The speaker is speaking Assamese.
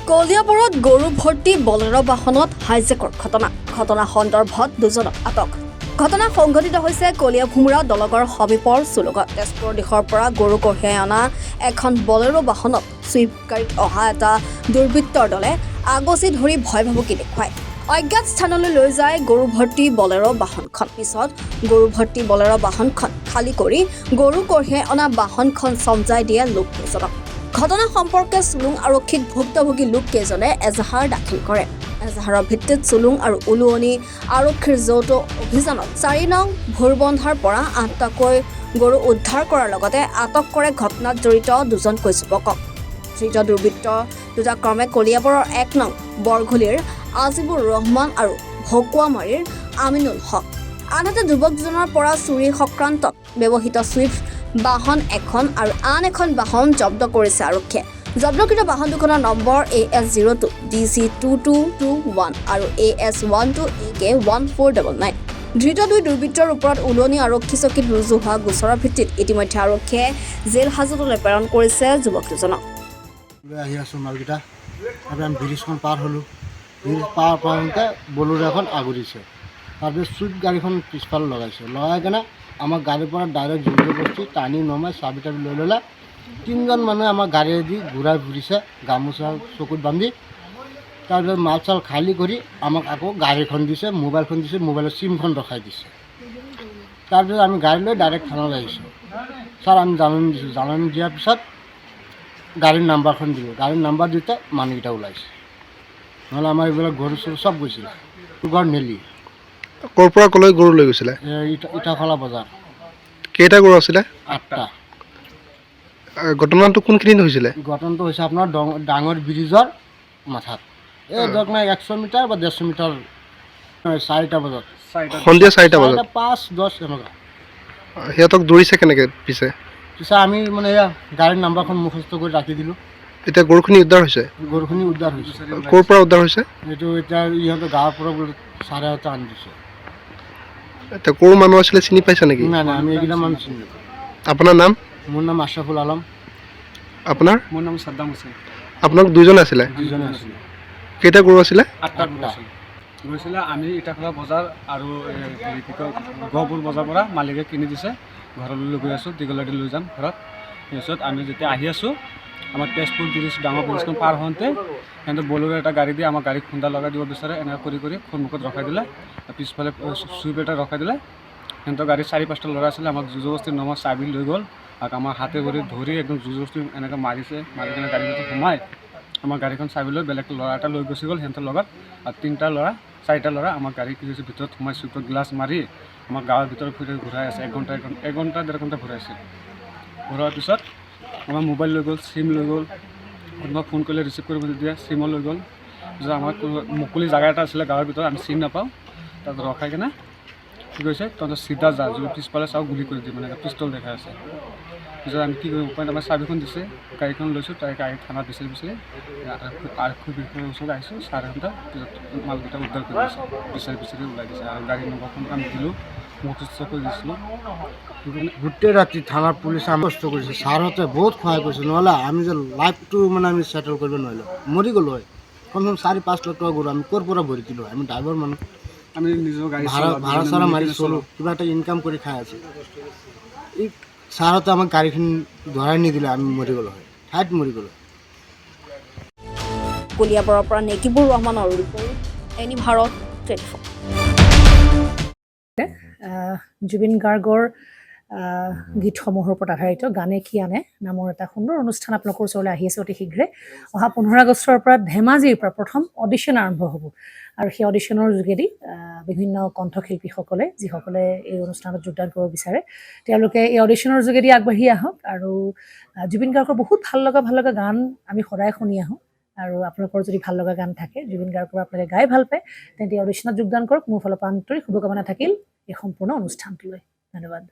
কলিয়াবৰত গৰু ভৰ্তি বলেৰো বাহনত হাইজেকৰ ঘটনা সন্দৰ্ভত দুজনক আটক। ঘটনা সংঘটিত হৈছে কলিয়াভোমোৰা দলগৰ সমীপৰ চুলুগত। তেজপুৰ দিশৰ পৰা গৰু কঢ়িয়াই অনা এখন বলেৰো বাহনত ছুইফ্ট গাড়ীত অহা এটা দুৰ্বৃত্তৰ দলে আগচি ধৰি ভয় ভাবুকি দেখুৱায়। অজ্ঞাত স্থানলৈ লৈ যায় গৰু ভৰ্তি বলেৰো বাহনখন। পিছত গৰু ভৰ্তি বলেৰো বাহনখন খালী কৰি গৰু কঢ়িয়াই অনা বাহনখন চমজাই দিয়ে লোককেইজনক। ঘটনা সম্পৰ্কে চুলুং আৰক্ষীক ভুক্তভোগী লোককেইজনে এজাহাৰ দাখিল কৰে। এজাহাৰৰ ভিত্তিত চুলুং আৰু উলুৱনি আৰক্ষীৰ যৌথ অভিযানত ৪ নং ভোৰবন্ধাৰ পৰা ৮টাকৈ গৰু উদ্ধাৰ কৰাৰ লগতে আটক কৰে ঘটনাত জড়িত দুজনকৈ যুৱকক। ধৃত দুৰ্বৃত্ত দুটা ক্ৰমে কলিয়াবৰৰ ১ নং বৰঘুলিৰ আজিবুৰ ৰহমান আৰু ভকুৱামাৰীৰ আমিনুল হক। আনহাতে যুৱকজনৰ পৰা চুৰি সংক্ৰান্তত ব্যৱহৃত ছুইফ্ট বাহন এখন আৰু আন এখন বাহন জব্দ কৰিছে আৰক্ষীয়ে। জব্দকৃত বাহন দুখনৰ নম্বৰ AS02 DC2221 আৰু AS12 AK1499। ধৃত দুই দুৰ্বৃত্তৰ ওপৰত উলনি আৰক্ষী চকীত ৰুজু হোৱা গোচৰৰ ভিত্তিত ইতিমধ্যে আৰক্ষীয়ে জেল হাজতলৈ প্ৰেৰণ কৰিছে যুৱক দুজনক। আহি আছোঁ মালকেইটা আমি ব্ৰিজখন পাৰ হ'লোঁ। ব্ৰিজ পাৰ হওঁতে বলেৰো এখন আগুৰিছে। তাৰপিছত ছুইফ্ট গাড়ীখন পিছফালে লগাইছে। লগাই কেনে আমাৰ গাড়ীৰ পৰা ডাইৰেক্ট জবৰদস্তি টানি নমাই চাবি তাবি লৈ ল'লে। 3জন মানুহে আমাৰ গাড়ীয়েদি ঘূৰাই ফুৰিছে গামোচা চকুত বান্ধি। তাৰপিছত মাল চাল খালী কৰি আমাক আকৌ গাড়ীখন দিছে, মোবাইলখন দিছে, মোবাইলৰ চিমখন ৰখাই দিছে। তাৰপিছত আমি গাড়ী লৈ ডাইৰেক্ট থানালৈ আহিছোঁ। ছাৰ আমি জাননী দিছোঁ। জাননী দিয়াৰ পিছত গাড়ীৰ নাম্বাৰখন দিলোঁ। গাড়ীৰ নাম্বাৰ দিওঁতে মানুহকেইটা ওলাইছে। নহ'লে আমাৰ এইবিলাক গৰু চৰু চব গৈছিলে। ঘৰ নেলি ক'ৰ পৰা ক'লৈ গৰু লৈ গৈছিলে? ইটাখলা বজাৰ। কেইটা গৰু আছিলে? 8টা। ঘটনাটো কোনখিনিত হৈছিলে? ঘটনাটো হৈছে আপোনাৰ ডাঙৰ ব্ৰিজৰ মাথাত। এই ধৰক নাই 100 মিটাৰ বা 150 মিটাৰ 4টা বজাত। সন্ধিয়া 4টা বজাত। 5-10 এনেকুৱা। সিহঁতক দৌৰিছে কেনেকৈ পিছে? আমি মানে এয়া গাড়ীৰ নাম্বাৰখন মুখস্থ কৰি ৰাখি দিলোঁ। এতিয়া গৰুখিনি উদ্ধাৰ হৈছে? গৰুখিনি উদ্ধাৰ হৈছে। ক'ৰ পৰা উদ্ধাৰ হৈছে? এইটো এতিয়া ইহঁতৰ গাঁৱৰ পৰা বোলে 7:30 আনি দিছে। এতিয়া ক'ৰ মানুহ আছিলে চিনি পাইছা নেকি? নাই আমি এইকেইটা মানুহ চিনি নাপাওঁ। আপোনাৰ নাম? মোৰ নাম আশ্ৰাফুল আলম। আপোনাৰ? মোৰ নাম সাদ্দাম হুছেইন। আপোনালোক দুইজন আছিলে? দুজনে আছিলে। কেইটা গৰু আছিলে? 8টা গৈছিলে। আমি ইটাখলা বজাৰ আৰু কি কয় গহপুৰ বজাৰৰ পৰা মালিকে কিনি দিছে। ঘৰলৈ লৈ গৈ আছোঁ, দীঘলাদি লৈ যাম ঘৰত। তাৰপিছত আমি যেতিয়া আহি আছোঁ, আমাৰ তেজপুৰ ব্ৰিজ ডাঙৰ ব্ৰিজখন পাৰ হওঁতে সিহঁতে বলেৰো এটা গাড়ী দি আমাৰ গাড়ীত খুন্দা লগাই দিব বিচাৰে। এনেকৈ কৰি সন্মুখত ৰখাই দিলে, পিছফালে ছুইফ্ট এটা ৰখাই দিলে। সিহঁতৰ গাড়ীত 4-5টা ল'ৰা আছিলে। আমাক জুজবস্তি নমাই চাবি লৈ গ'ল আৰু আমাৰ হাতে ভৰি ধৰি একদম জুজবস্তি এনেকৈ মাৰিছে। মাৰি কিনে গাড়ীৰ ভিতৰত সোমাই আমাৰ গাড়ীখন চাবি লৈ বেলেগ ল'ৰা এটা লৈ গুচি গ'ল সিহঁতৰ লগত। আৰু 4টা ল'ৰা আমাৰ গাড়ী কি হৈছে ভিতৰত সোমাই ছুইফ্টত গ্লাছ মাৰি আমাৰ গাঁৱৰ ভিতৰত ঘূৰাই আছে। 1-1.5 ঘণ্টা ঘূৰাইছে। ঘূৰোৱাৰ পিছত আমাৰ মোবাইল লৈ গ'ল, চিম লৈ গ'ল। কোনোবা ফোন কৰিলে ৰিচিভ কৰিব নিদিয়ে, চিমো লৈ গ'ল। তাৰপিছত আমাৰ মুকলি জেগা এটা আছিলে গাঁৱৰ ভিতৰত, আমি চিনি নাপাওঁ। তাত ৰখাই কিনে কি কৈছে তহঁতৰ চিধা যা, যদি পিছফালে চাওঁ গুলি কৰি দিম, মানে পিষ্টল দেখাই আছে। পিছত আমি কি কৰিম উপায় আমাৰ চাবিখন দিছে, গাড়ীখন লৈছোঁ। তাই গাড়ী থানাত বিচাৰি আৰক্ষী বিষয়াৰ ওচৰত আহিছোঁ। 4:30 পিছত মালকেইটা উদ্ধাৰ কৰি দিছে, বিচাৰি ওলাই দিছে। আৰু গাড়ী নম্বৰখন আমি দিলোঁ, মুখস্থ কৰি দিছিলোঁ। গোটেই ৰাতি থানাৰ পুলিচে আমি কষ্ট কৰিছে। ছাৰহঁতে বহুত সহায় কৰিছে। নহ'লে আমি যে লাইফটো মানে আমি ছেটেল কৰিব নোৱাৰিলোঁ, মৰি গ'লোঁ হয়। কমচে কম 4-5 লাখ টকা গ'লোঁ। আমি ক'ৰ পৰা ভৰি দিলোঁ? আমি ড্ৰাইভাৰ মানুহ, আমি নিজৰ গাড়ী ভাড়া চাড়া মাৰি চলোঁ, কিবা এটা ইনকাম কৰি খাই আছোঁ। এই ছাৰহঁতে আমাক গাড়ীখিনি ধৰাই নিদিলে, আমি মৰি গ'লোঁ হয়, ঠাইত মৰি গ'লোঁ। কলিয়াবৰৰ পৰা নেকিবুৰ ৰহমানৰ ৰিপৰ্ট, এনি ভাৰত 24। জুবিন গাৰ্গৰ গীতসমূহৰ ওপৰত আধাৰিত গানে কি আনে নামৰ এটা সুন্দৰ অনুষ্ঠান আপোনালোকৰ ওচৰলৈ আহি আছে অতি শীঘ্ৰে। অহা 15 আগষ্টৰ পৰা ধেমাজিৰ পৰা প্ৰথম অডিশ্যন আৰম্ভ হ'ব। আৰু সেই অডিশ্যনৰ যোগেদি বিভিন্ন কণ্ঠশিল্পীসকলে যিসকলে এই অনুষ্ঠানত যোগদান কৰিব বিচাৰে, তেওঁলোকে এই অডিশ্যনৰ যোগেদি আগবাঢ়ি আহক। আৰু জুবিন গাৰ্গৰ বহুত ভাল লগা গান আমি সদায় শুনি আহোঁ। আৰু আপোনালোকৰ যদি ভাল লগা গান থাকে, জুবিন গাৰ্গৰ আপোনালোকে গাই ভাল পায়, তেন্তে অডিশ্যনত যোগদান কৰক। মোৰ ফালৰ পৰা আন্তৰিক শুভকামনা থাকিল এই সম্পূৰ্ণ অনুষ্ঠানটোলৈ। ধন্যবাদ।